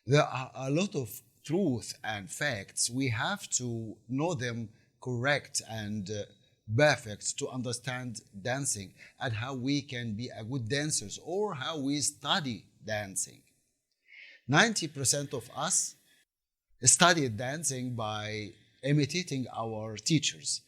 There are a lot of truth and facts. We have to know them correct and perfect to understand dancing and how we can be a good dancers or how we study dancing. 90% of us studied dancing by imitating our teachers.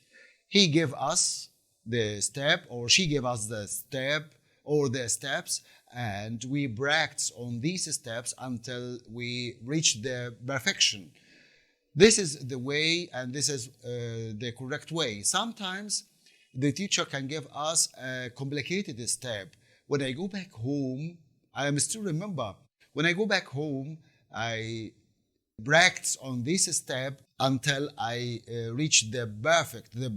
He gave us the step, or she gave us the step or the steps, and we practice on these steps until we reach the perfection. This is the way, and this is the correct way. Sometimes the teacher can give us a complicated step. When I go back home, I am still remember. When I go back home, I practice on this step until I reach the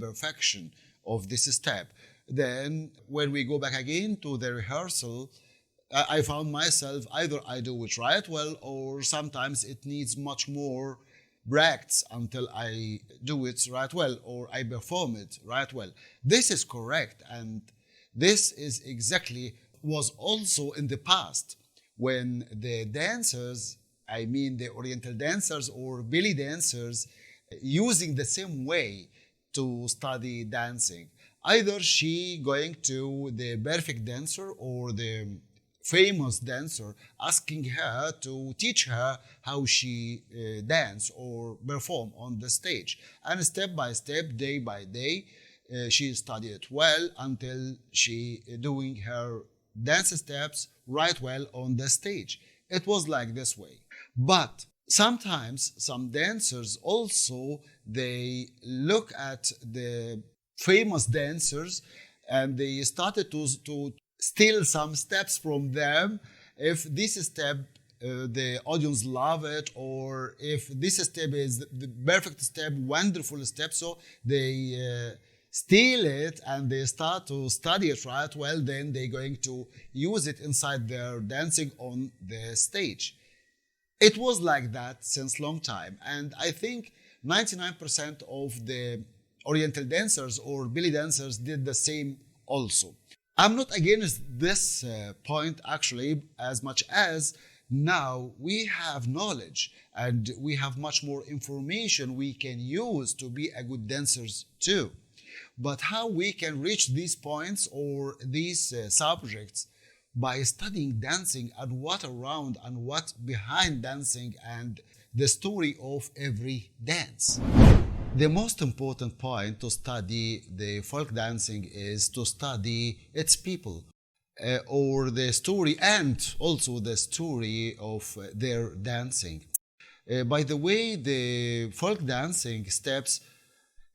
perfection of this step. Then, when we go back again to the rehearsal, I found myself either I do it right well, or sometimes it needs much more practice until I do it right well or I perform it right well. This is correct, and this is exactly was also in the past when the dancers, I mean the Oriental dancers or belly dancers, using the same way to study dancing. Either she going to the perfect dancer or the famous dancer asking her to teach her how she dance or perform on the stage, and step by step, day by day, she studied it well until she doing her dance steps right well on the stage. It was like this way. But sometimes some dancers also they look at the famous dancers and they started to steal some steps from them. If this step the audience love it, or if this step is the perfect step, wonderful step, so they steal it and they start to study it right well, then they're going to use it inside their dancing on the stage. It was like that since long time, and I think 99% of the Oriental dancers or belly dancers did the same also. I'm not against this point actually, as much as now we have knowledge and we have much more information we can use to be a good dancers too. But how we can reach these points or these subjects by studying dancing and what around and what behind dancing and the story of every dance. The most important point to study the folk dancing is to study its people, or the story, and also the story of their dancing. By the way, the folk dancing steps,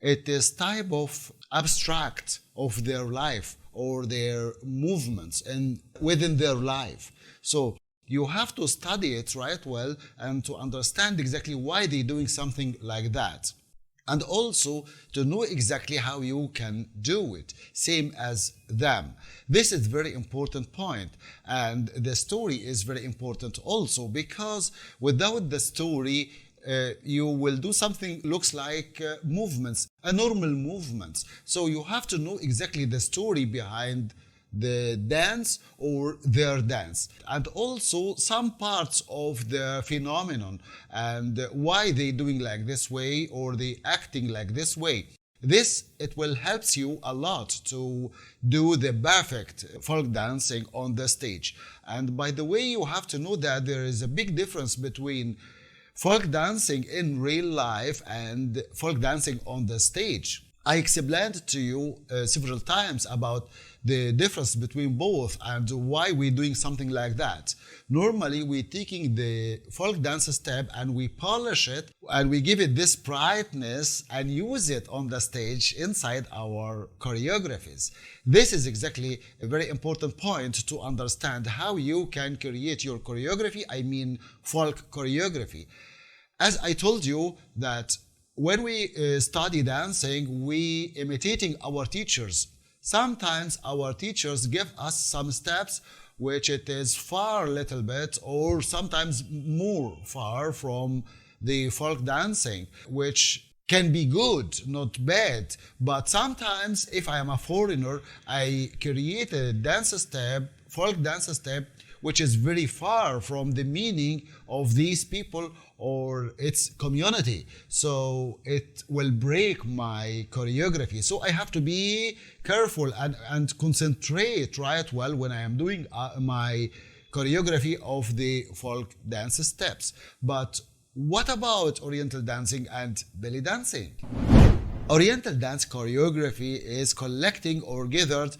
it is type of abstract of their life or their movements and within their life. So you have to study it right well and to understand exactly why they're doing something like that, and also to know exactly how you can do it same as them. This is very important point, and the story is very important also, because without the story you will do something looks like movements, a normal movements. So you have to know exactly the story behind the dance or their dance, and also some parts of the phenomenon and why they doing like this way or they acting like this way. This it will helps you a lot to do the perfect folk dancing on the stage. And by the way, you have to know that there is a big difference between folk dancing in real life and folk dancing on the stage. I explained to you several times about the difference between both and why we're doing something like that. Normally, we're taking the folk dance step and we polish it and we give it this brightness and use it on the stage inside our choreographies. This is exactly a very important point to understand how you can create your choreography, I mean folk choreography. As I told you that when we study dancing, we imitating our teachers. Sometimes our teachers give us some steps which it is far little bit or sometimes more far from the folk dancing, which can be good, not bad. But sometimes if I am a foreigner, I create a dance step, folk dance step, which is very far from the meaning of these people or its community. So it will break my choreography. So I have to be careful and concentrate right well when I am doing my choreography of the folk dance steps. But what about Oriental dancing and belly dancing? Oriental dance choreography is collecting or gathered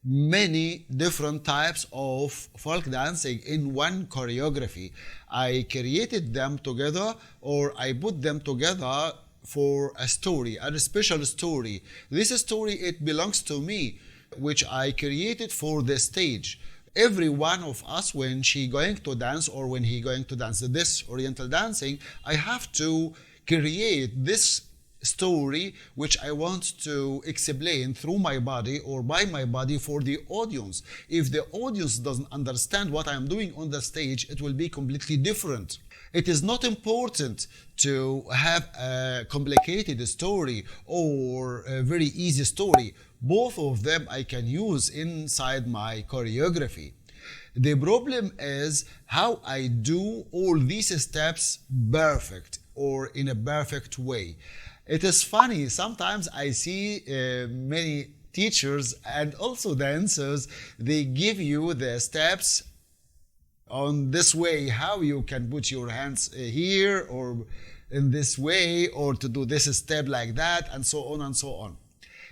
many different types of folk dancing in one choreography. I created them together, or I put them together for a story, a special story. This story, it belongs to me, which I created for the stage. Every one of us, when she going to dance or when he going to dance this Oriental dancing, I have to create this story which I want to explain through my body or by my body for the audience. If the audience doesn't understand what I'm doing on the stage, it will be completely different. It is not important to have a complicated story or a very easy story. Both of them I can use inside my choreography. The problem is how I do all these steps perfect or in a perfect way. It is funny, sometimes I see many teachers and also dancers, they give you the steps on this way, how you can put your hands here or in this way, or to do this step like that, and so on and so on.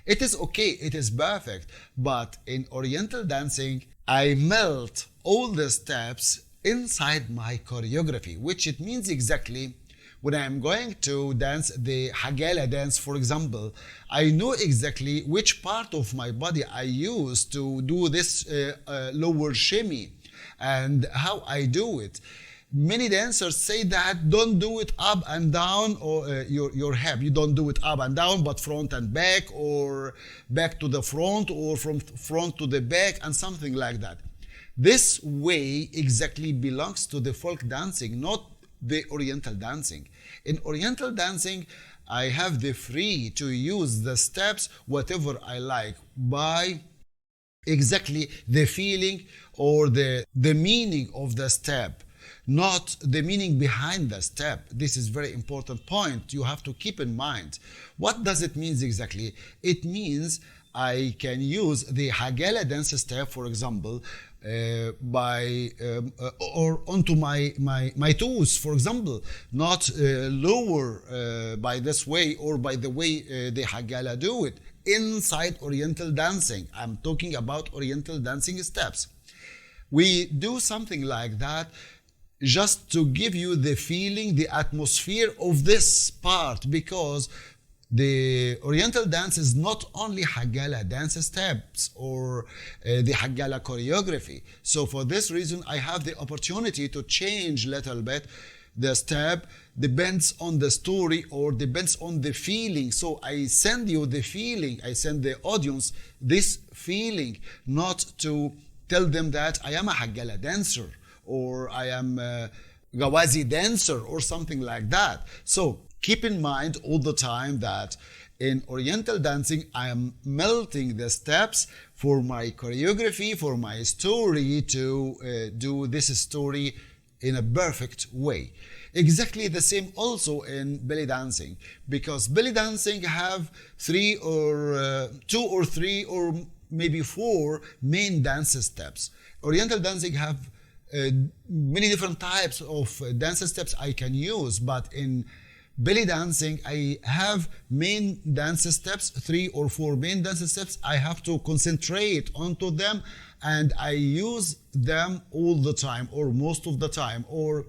It is okay, it is perfect, but in Oriental dancing, I melt all the steps inside my choreography, which it means exactly when I'm going to dance the Hagala dance, for example, I know exactly which part of my body I use to do this lower shimmy and how I do it. Many dancers say that don't do it up and down or your hip. You don't do it up and down, but front and back, or back to the front, or from front to the back, and something like that. This way exactly belongs to the folk dancing, not the Oriental dancing. In Oriental dancing, I have the free to use the steps whatever I like by exactly the feeling or the meaning of the step, not the meaning behind the step. This is very important point you have to keep in mind. What does it mean exactly? It means I can use the Hagala dance step, for example, or onto my toes, for example, not lower by this way or by the way the Hagala do it. Inside Oriental dancing, I'm talking about Oriental dancing steps. We do something like that just to give you the feeling, the atmosphere of this part, because the Oriental dance is not only Hagala dance steps or the Hagala choreography. So for this reason, I have the opportunity to change a little bit the step, depends on the story or depends on the feeling. So I send you the feeling, I send the audience this feeling, not to tell them that I am a Hagala dancer or I am a Gawazi dancer or something like that. So keep in mind all the time that in Oriental dancing, I am melting the steps for my choreography, for my story, to do this story in a perfect way. Exactly the same also in belly dancing, because belly dancing have two or three or maybe four main dance steps. Oriental dancing have many different types of dance steps I can use, but in belly dancing, I have main dance steps, 3 or 4 main dance steps. I have to concentrate onto them and I use them all the time or most of the time, or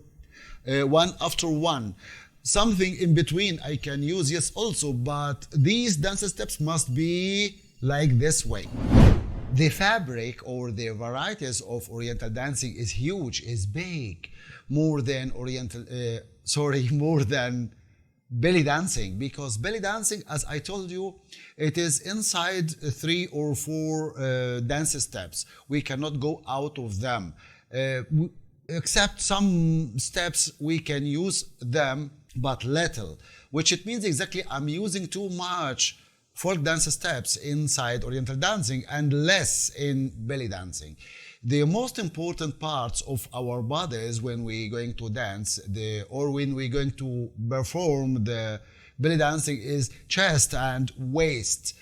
one after one. Something in between I can use, yes, also, but these dance steps must be like this way. The fabric or the varieties of Oriental dancing is huge, is big, more than more than belly dancing, because belly dancing, as I told you, it is inside 3 or 4 dance steps. We cannot go out of them. Except some steps we can use them, but little, which it means exactly I'm using too much folk dance steps inside Oriental dancing and less in belly dancing. the most important parts of our bodies when we're going to dance or when we're going to perform the belly dancing is chest and waist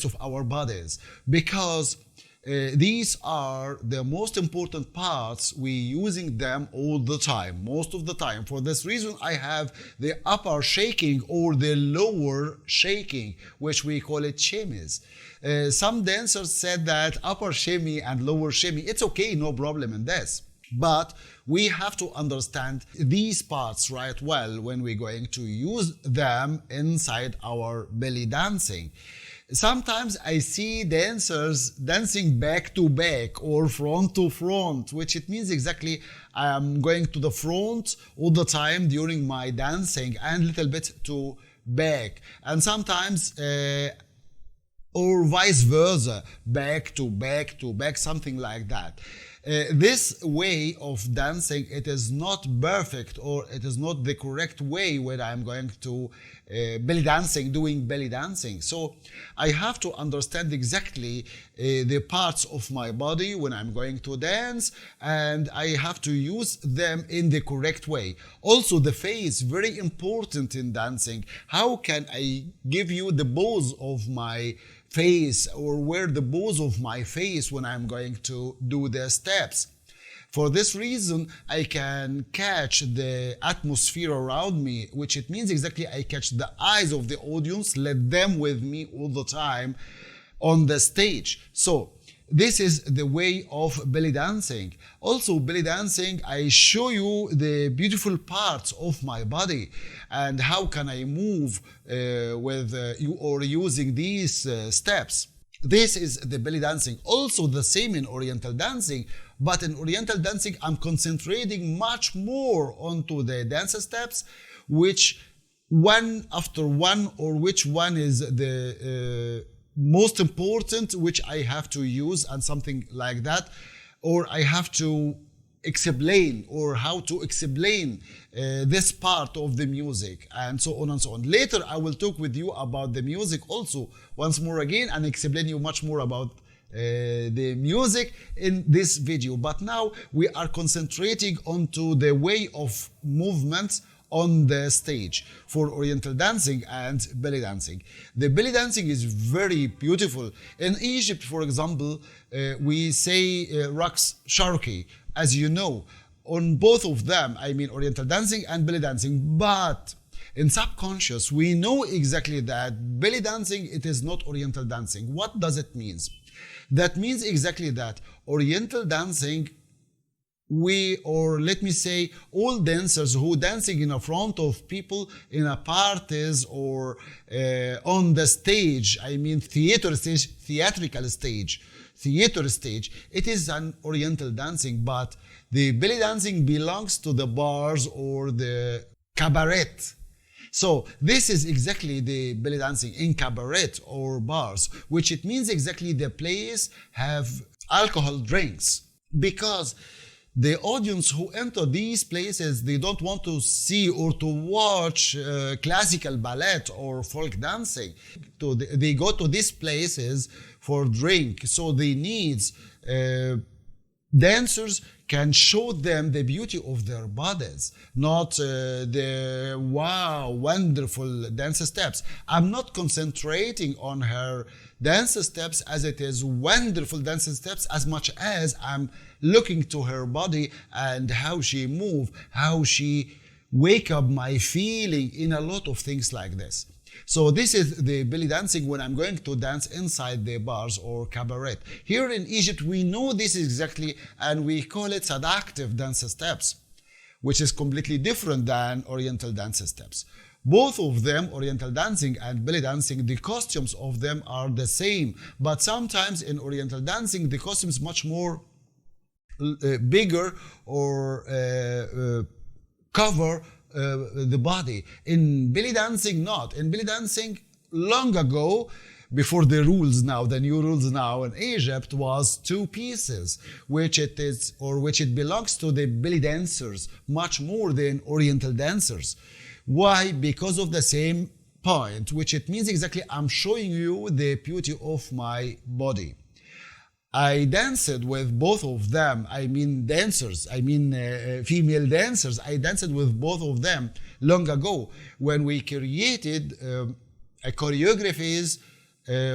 of our bodies, because these are the most important parts. We using them all the time, most of the time. For this reason, I have the upper shaking or the lower shaking, which we call it shimmies. Some dancers said that upper shimmy and lower shimmy, it's okay, no problem in this. But we have to understand these parts right well when we're going to use them inside our belly dancing. Sometimes I see dancers dancing back to back or front to front, which it means exactly I am going to the front all the time during my dancing and a little bit to back. And sometimes or vice versa, back to back to back, something like that. This way of dancing, it is not perfect, or it is not the correct way when I'm going to doing belly dancing. So I have to understand exactly the parts of my body when I'm going to dance, and I have to use them in the correct way. Also, the face, very important in dancing. How can I give you the pose of my face, or where the pose of my face when I'm going to do the steps? For this reason, I can catch the atmosphere around me, which it means exactly I catch the eyes of the audience, let them with me all the time on the stage. So this is the way of belly dancing. Also, belly dancing, I show you the beautiful parts of my body and how can I move with you or using these steps. This is the belly dancing. Also the same in Oriental dancing, but in Oriental dancing I'm concentrating much more onto the dance steps, which one after one, or which one is the most important, which I have to use and something like that, or I have to explain, or how to explain this part of the music, and so on and so on. Later I will talk with you about the music also once more again and explain you much more about the music in this video. But now we are concentrating onto the way of movements on the stage for Oriental dancing and belly dancing. The belly dancing is very beautiful. In Egypt, for example, we say raqs sharqi, as you know. On both of them, I mean Oriental dancing and belly dancing, but in subconscious, we know exactly that belly dancing, it is not Oriental dancing. What does it mean? That means exactly that Oriental dancing, let me say, all dancers who dancing in front of people in a parties or on the stage, I mean theatrical stage, it is an Oriental dancing, but the belly dancing belongs to the bars or the cabaret. So this is exactly the belly dancing in cabaret or bars, which it means exactly the place have alcohol drinks, because the audience who enter these places, they don't want to see or to watch classical ballet or folk dancing. They go to these places for drink, so they need dancers can show them the beauty of their bodies, not the wow, wonderful dance steps. I'm not concentrating on her dance steps as it is wonderful dance steps, as much as I'm looking to her body and how she move, how she wake up my feeling in a lot of things like this. So this is the belly dancing when I'm going to dance inside the bars or cabaret. Here in Egypt, we know this exactly, and we call it seductive dance steps, which is completely different than Oriental dance steps. Both of them, Oriental dancing and belly dancing, the costumes of them are the same, but sometimes in Oriental dancing, the costumes much more bigger or cover the body. In belly dancing, not. In belly dancing, long ago, before the rules now, the new rules now in Egypt, was two pieces, which it belongs to the belly dancers much more than Oriental dancers. Why? Because of the same point, which it means exactly I'm showing you the beauty of my body. I danced with both of them. I mean dancers, female dancers. I danced with both of them long ago when we created a choreographies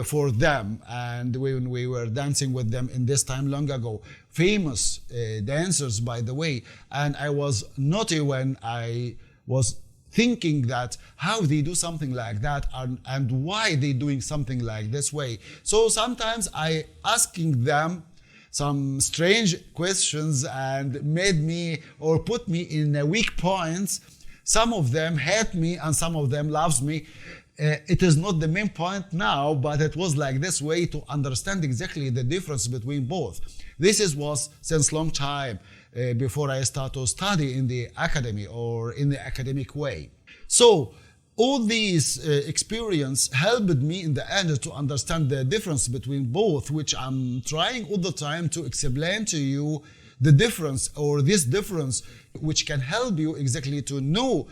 for them, and when we were dancing with them in this time long ago. Famous dancers, by the way. And I was naughty when I was thinking that how they do something like that, and why they doing something like this way. So sometimes I asking them some strange questions and made me or put me in weak points. Some of them hate me and some of them loves me. It is not the main point now, but it was like this way to understand exactly the difference between both. This was since long time before I start to study in the academy or in the academic way. So all these experience helped me in the end to understand the difference between both, which I'm trying all the time to explain to you the difference, or this difference, which can help you exactly to know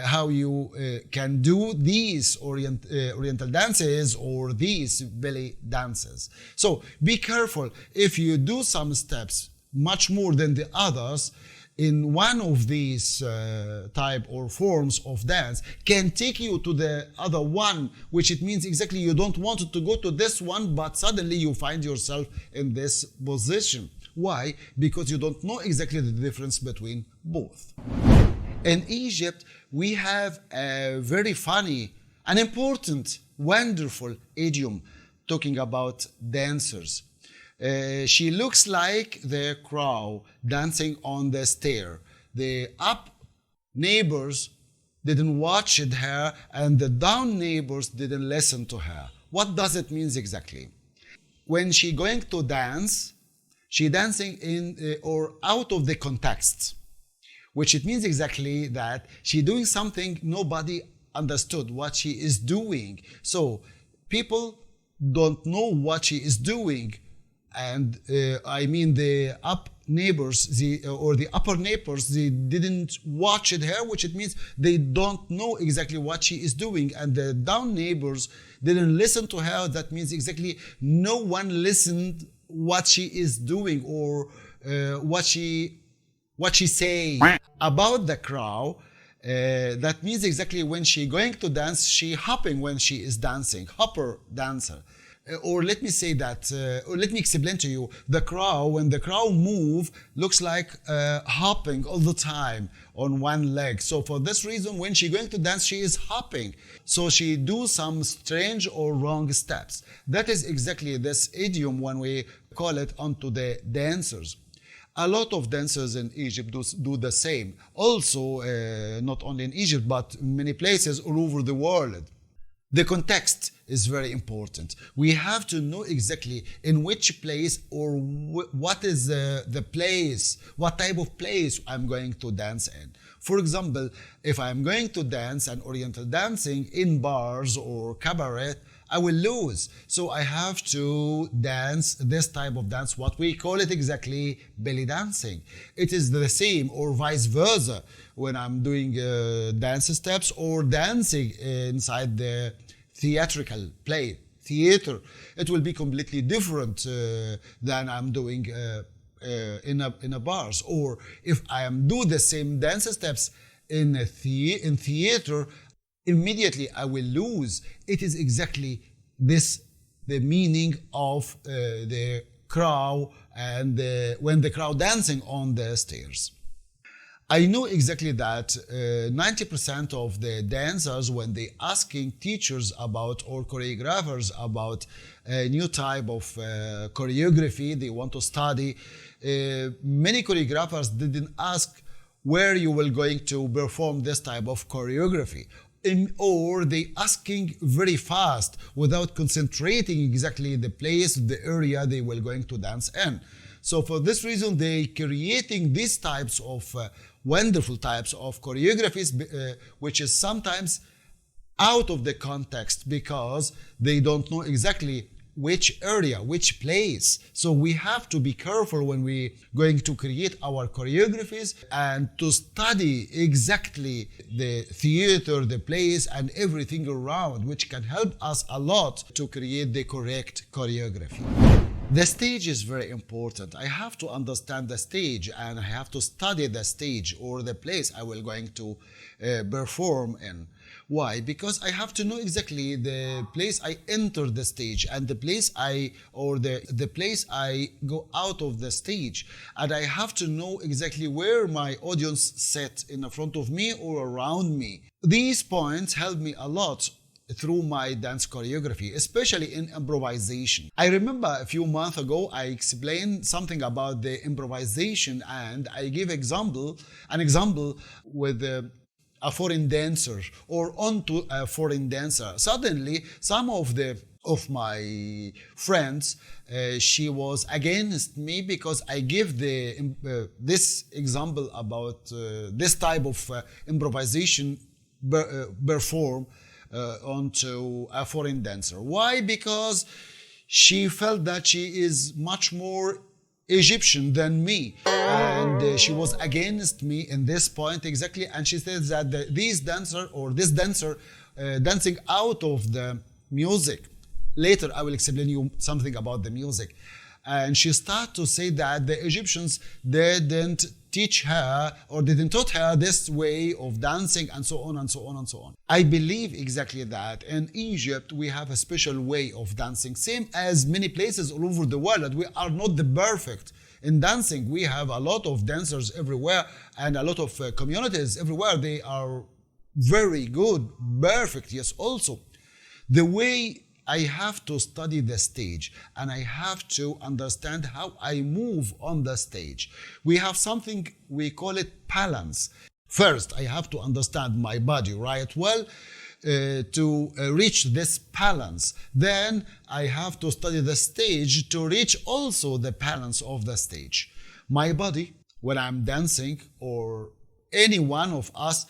how you can do these Oriental dances or these belly dances. So be careful if you do some steps much more than the others in one of these type or forms of dance, can take you to the other one, which it means exactly you don't want to go to this one, but suddenly you find yourself in this position. Why? Because you don't know exactly the difference between both. In Egypt, we have a very funny and important, wonderful idiom talking about dancers. She looks like the crow dancing on the stair. The up neighbors didn't watch her, and the down neighbors didn't listen to her. What does it mean exactly? When she going to dance, she dancing in or out of the context, which it means exactly that she doing something nobody understood what she is doing. So people don't know what she is doing. And I mean the up neighbors, the upper neighbors, they didn't watch her, which it means they don't know exactly what she is doing. And the down neighbors didn't listen to her. That means exactly no one listened what she is doing, or what she say about the crow. That means exactly when she going to dance, she hopping when she is dancing, hopper dancer. Or let me say that, or let me explain to you, the crow, when the crow move, looks like hopping all the time on one leg. So for this reason, when she going to dance, she is hopping. So she do some strange or wrong steps. That is exactly this idiom when we call it onto the dancers. A lot of dancers in Egypt do the same. Also, not only in Egypt, but in many places all over the world. The context is very important. We have to know exactly in which place or what is the place, what type of place I'm going to dance in. For example, if I'm going to dance an Oriental dancing in bars or cabaret, I will lose. So I have to dance this type of dance, what we call it exactly belly dancing. It is the same or vice versa when I'm doing dance steps or dancing inside the theatrical play, theater. It will be completely different than I'm doing in a bars. Or if I am do the same dance steps in theater, immediately I will lose. It is exactly this, the meaning of the crow and when the crowd dancing on the stairs. I know exactly that 90% of the dancers, when they asking teachers about or choreographers about a new type of choreography they want to study, many choreographers didn't ask where you will going to perform this type of choreography. Or they asking very fast without concentrating exactly the place, the area they will going to dance in. So for this reason, they creating these types of wonderful types of choreographies, which is sometimes out of the context because they don't know exactly which area, which place. So we have to be careful when we going to create our choreographies and to study exactly the theater, the place, and everything around, which can help us a lot to create the correct choreography. The stage is very important. I have to understand the stage and I have to study the stage or the place I will going to perform in. Why? Because I have to know exactly the place I enter the stage and the place the place I go out of the stage. And I have to know exactly where my audience sit in front of me or around me. These points help me a lot through my dance choreography, especially in improvisation. I remember a few months ago I explained something about the improvisation and I gave an example with a foreign dancer or onto a foreign dancer. Suddenly, some of my friends, she was against me because I give this example about this type of improvisation perform onto a foreign dancer. Why? Because she felt that she is much more Egyptian than me, and she was against me in this point exactly. And she says that this dancer dancing out of the music. Later, I will explain you something about the music. And she started to say that the Egyptians didn't teach her or didn't taught her this way of dancing and so on and so on and so on. I believe exactly that in Egypt we have a special way of dancing, same as many places all over the world. We are not the perfect in dancing. We have a lot of dancers everywhere and a lot of communities everywhere. They are very good, perfect, yes, also. The way I have to study the stage and I have to understand how I move on the stage. We have something, we call it balance. First, I have to understand my body right well to reach this balance. Then I have to study the stage to reach also the balance of the stage. My body, when I'm dancing, or any one of us,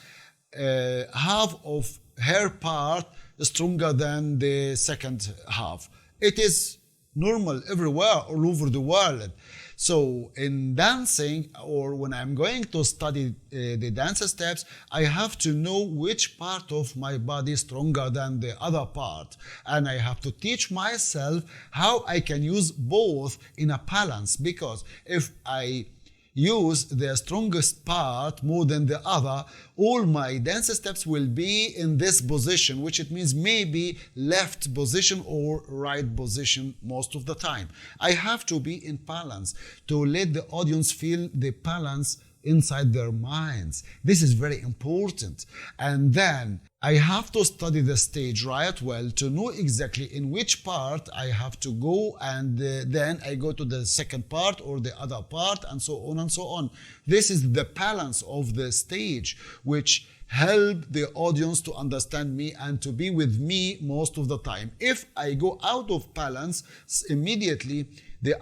half of her part stronger than the second half. It is normal everywhere, all over the world. So in dancing, or when I'm going to study the dance steps, I have to know which part of my body is stronger than the other part. And I have to teach myself how I can use both in a balance, because if I use the strongest part more than the other, all my dance steps will be in this position, which it means maybe left position or right position most of the time. I have to be in balance to let the audience feel the balance inside their minds. This is very important. And then I have to study the stage right well to know exactly in which part I have to go, and then I go to the second part or the other part, and so on and so on. This is the balance of the stage, which help the audience to understand me and to be with me most of the time. If I go out of balance, immediately the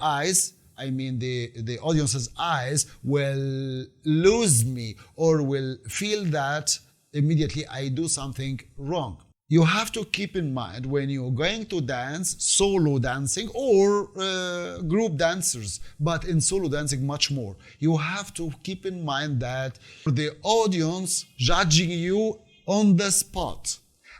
audience's eyes will lose me or will feel that immediately I do something wrong. You have to keep in mind when you're going to dance, solo dancing or group dancers, but in solo dancing much more. You have to keep in mind that the audience judging you on the spot,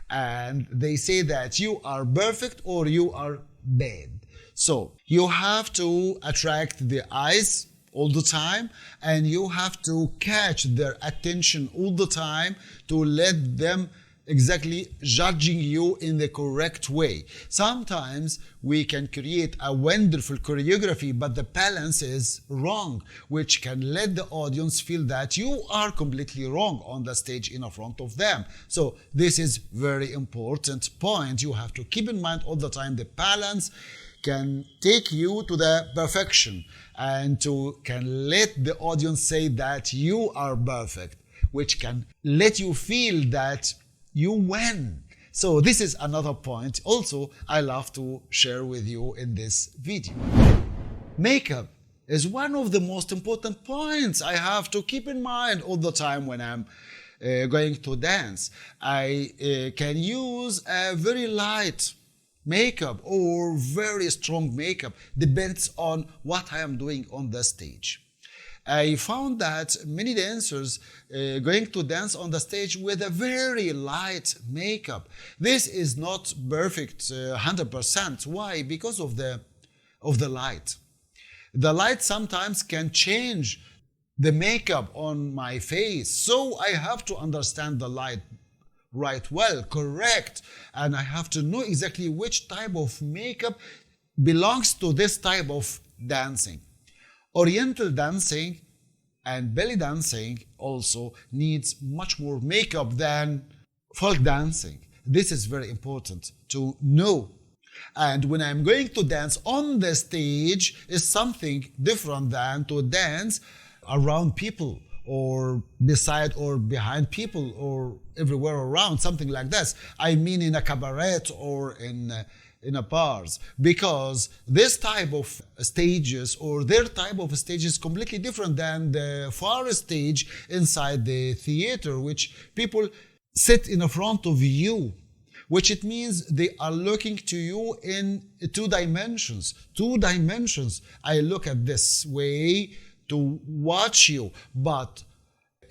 and they say that you are perfect or you are bad. So you have to attract the eyes all the time, and you have to catch their attention all the time to let them exactly judging you in the correct way. Sometimes we can create a wonderful choreography, but the balance is wrong, which can let the audience feel that you are completely wrong on the stage in front of them. So this is very important point. You have to keep in mind all the time. The balance can take you to the perfection and can let the audience say that you are perfect, which can let you feel that you win. So this is another point also I love to share with you in this video. Makeup is one of the most important points I have to keep in mind all the time when I'm going to dance. I can use a very light makeup or very strong makeup, depends on what I am doing on the stage. I found that many dancers going to dance on the stage with a very light makeup. This is not perfect 100%. Why? Because of the of the light. The light sometimes can change the makeup on my face, so I have to understand the light right well, correct, and I have to know exactly which type of makeup belongs to this type of dancing. Oriental dancing and belly dancing also needs much more makeup than folk dancing. This is very important to know. And when I'm going to dance on the stage is something different than to dance around people or beside or behind people or everywhere around, something like this. I mean in a cabaret or in a bars, because this type of stages or their type of stage is completely different than the far stage inside the theater, which people sit in front of you, which it means they are looking to you in two dimensions. I look at this way to watch you, but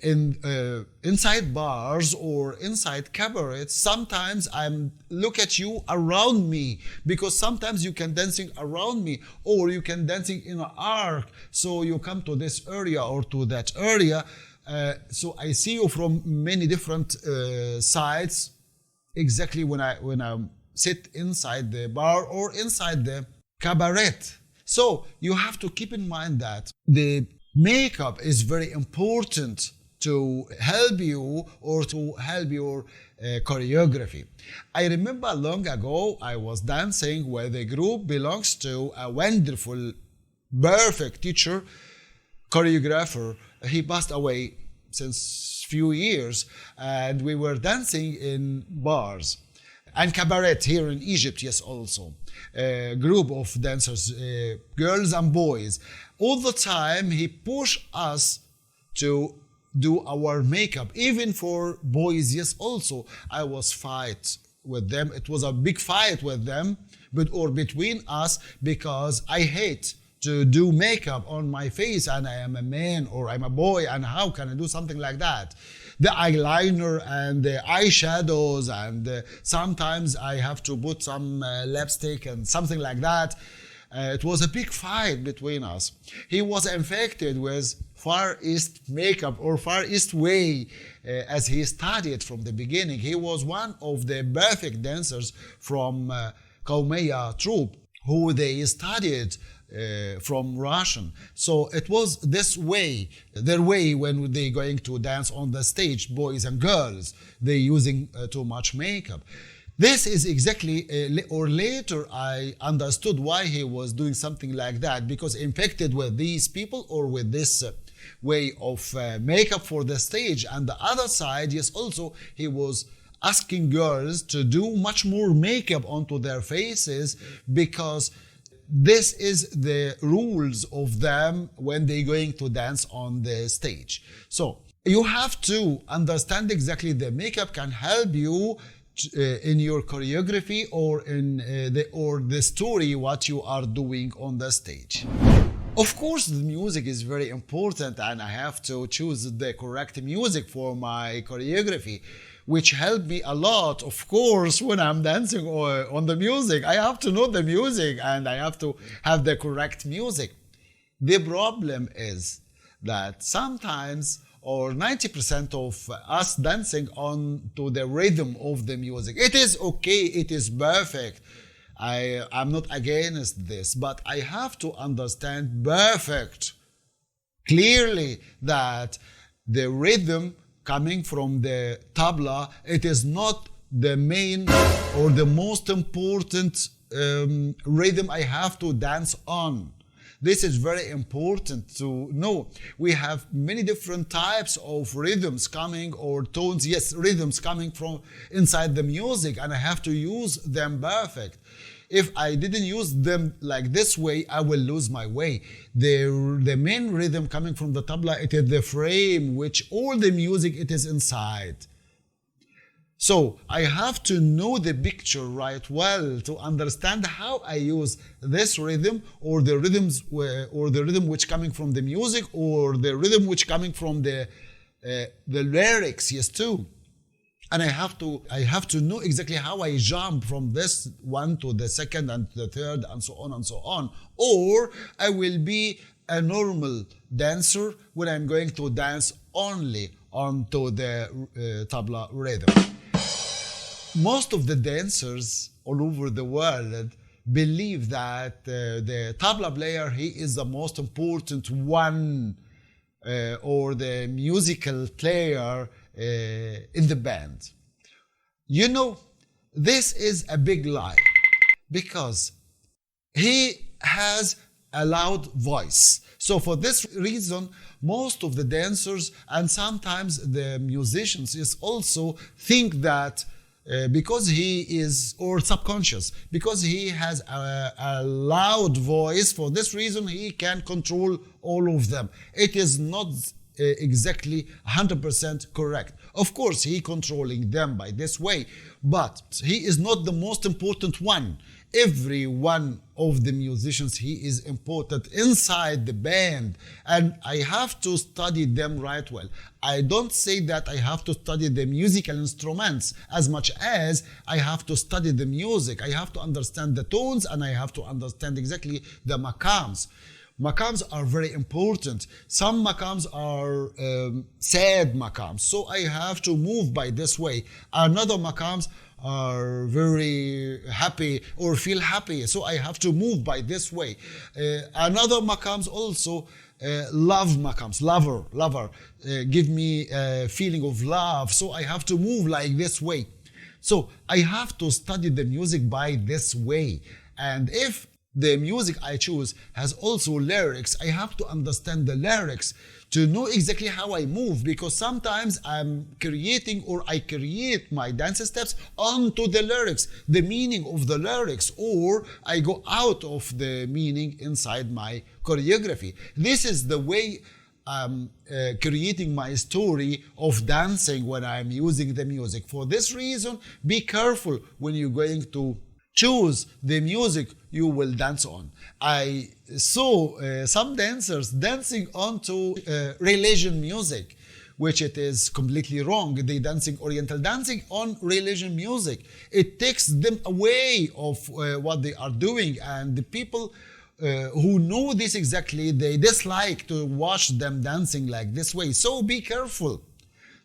inside bars or inside cabarets, sometimes I'm look at you around me, because sometimes you can dancing around me or you can dancing in an arc, so you come to this area or to that area, so I see you from many different sides exactly when I sit inside the bar or inside the cabaret. So you have to keep in mind that the makeup is very important to help you or to help your choreography. I remember long ago I was dancing with a group belongs to a wonderful, perfect teacher, choreographer. He passed away since few years, and we were dancing in bars and cabaret here in Egypt. Yes, also a group of dancers, girls and boys. All the time he pushed us to do our makeup, even for boys. Yes, also I was fight with them. It was a big fight with them, or between us, because I hate to do makeup on my face, and I am a man or I'm a boy, and how can I do something like that? The eyeliner and the eyeshadows, and sometimes I have to put some lipstick and something like that. It was a big fight between us. He was infected with Far East makeup or Far East way, as he studied from the beginning. He was one of the perfect dancers from Qawmiya troupe, who they studied from Russian. So it was this way, their way when they going to dance on the stage, boys and girls, they using too much makeup. This is exactly, or later I understood why he was doing something like that, because infected with these people or with this way of makeup for the stage. And the other side, yes, also he was asking girls to do much more makeup onto their faces, because this is the rules of them when they're going to dance on the stage. So you have to understand exactly the makeup can help you in your choreography or in the story what you are doing on the stage. Of course, the music is very important, and I have to choose the correct music for my choreography, which helped me a lot. Of course, when I'm dancing on the music, I have to know the music and I have to have the correct music. The problem is that sometimes, or 90% of us dancing on to the rhythm of the music. It is okay, it is perfect. I'm not against this, but I have to understand perfect, clearly, that the rhythm coming from the tabla, it is not the main or the most important rhythm I have to dance on. This is very important to know. We have many different types of rhythms coming, or tones, yes, rhythms coming from inside the music, and I have to use them perfect. If I didn't use them like this way, I will lose my way. The main rhythm coming from the tabla, it is the frame, which all the music, it is inside. So I have to know the picture right well to understand how I use this rhythm, or the rhythms, or the rhythm which coming from the music, or the rhythm which coming from the lyrics, yes, too. and I have to know exactly how I jump from this one to the second and the third and so on and so on, or I will be a normal dancer when I'm going to dance only onto the tabla rhythm. Most of the dancers all over the world believe that the tabla player, he is the most important one, or the musical player in the band. You know, this is a big lie, because he has a loud voice. So for this reason, most of the dancers and sometimes the musicians is also think that because he is, or subconscious, because he has a loud voice, for this reason he can control all of them. It is not exactly 100% correct. Of course, he controlling them by this way, but he is not the most important one. Every one of the musicians, he is important inside the band, and I have to study them right well. I don't say that I have to study the musical instruments as much as I have to study the music. I have to understand the tones, and I have to understand exactly the maqams. Maqams are very important. Some maqams are sad maqams, so I have to move by this way. Another maqams are very happy or feel happy, so I have to move by this way. Another maqams also love maqams, lover, give me a feeling of love, so I have to move like this way. So I have to study the music by this way, and if the music I choose has also lyrics, I have to understand the lyrics to know exactly how I move, because sometimes I'm creating, or I create my dance steps onto the lyrics, the meaning of the lyrics, or I go out of the meaning inside my choreography. This is the way I'm creating my story of dancing when I'm using the music. For this reason, be careful when you're going to choose the music you will dance on. I saw some dancers dancing onto religion music, which it is completely wrong. They dancing Oriental dancing on religion music. It takes them away of what they are doing, and the people who know this exactly, they dislike to watch them dancing like this way. So be careful.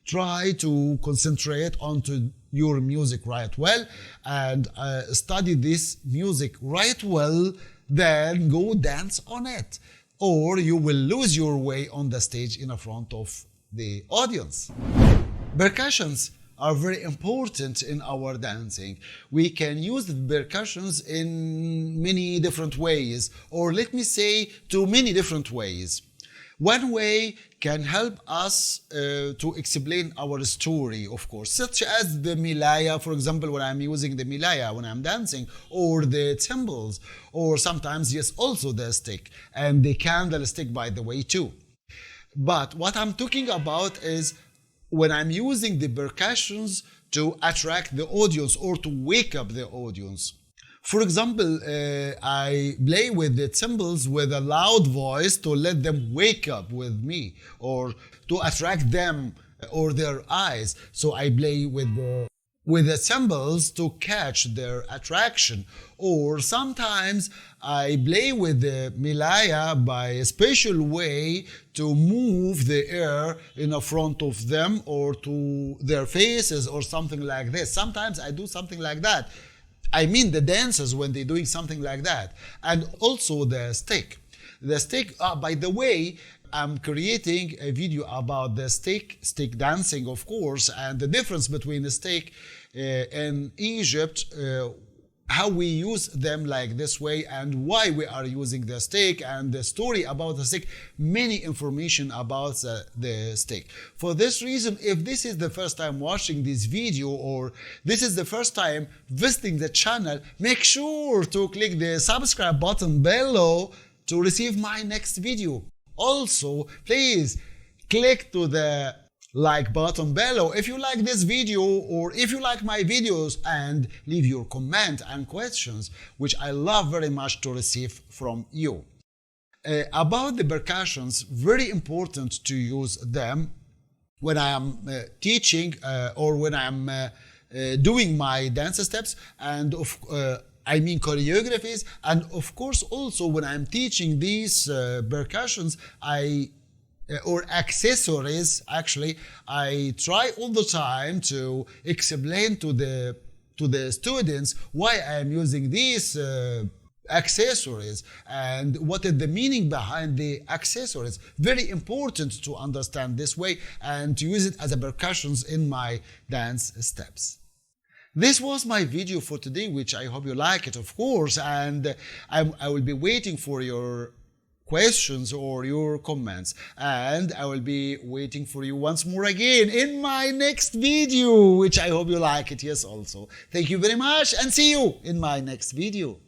Try to concentrate onto your music right well, and study this music right well, then go dance on it, or you will lose your way on the stage in front of the audience. Percussions are very important in our dancing. We can use the percussions in many different ways, or let me say to many different ways. One way can help us to explain our story, of course, such as the milaya, for example, when I'm using the milaya when I'm dancing, or the cymbals, or sometimes, yes, also the stick, and the candlestick, by the way, too. But what I'm talking about is when I'm using the percussions to attract the audience or to wake up the audience. For example, I play with the cymbals with a loud voice to let them wake up with me, or to attract them or their eyes. So I play with the cymbals to catch their attraction. Or sometimes I play with the milaya by a special way to move the air in front of them or to their faces or something like this. Sometimes I do something like that. I mean the dancers when they're doing something like that. And also the stick. The stick, by the way, I'm creating a video about the stick dancing, of course, and the difference between the stick in Egypt, how we use them like this way, and why we are using the stick, and the story about the stick, many information about the stick. For this reason, if this is the first time watching this video, or this is the first time visiting the channel, make sure to click the subscribe button below to receive my next video. Also, please click to the like button below if you like this video, or if you like my videos, and leave your comment and questions, which I love very much to receive from you. About the percussions, very important to use them when I am teaching or when I am doing my dance steps, and I mean choreographies, and of course also when I'm teaching these percussions, or accessories. Actually, I try all the time to explain to the students why I am using these accessories and what is the meaning behind the accessories. Very important to understand this way and to use it as a percussions in my dance steps. This was my video for today, which I hope you like it, of course, and I will be waiting for your questions or your comments, and I will be waiting for you once more again in my next video, which I hope you like it. Yes, also. Thank you very much, and see you in my next video.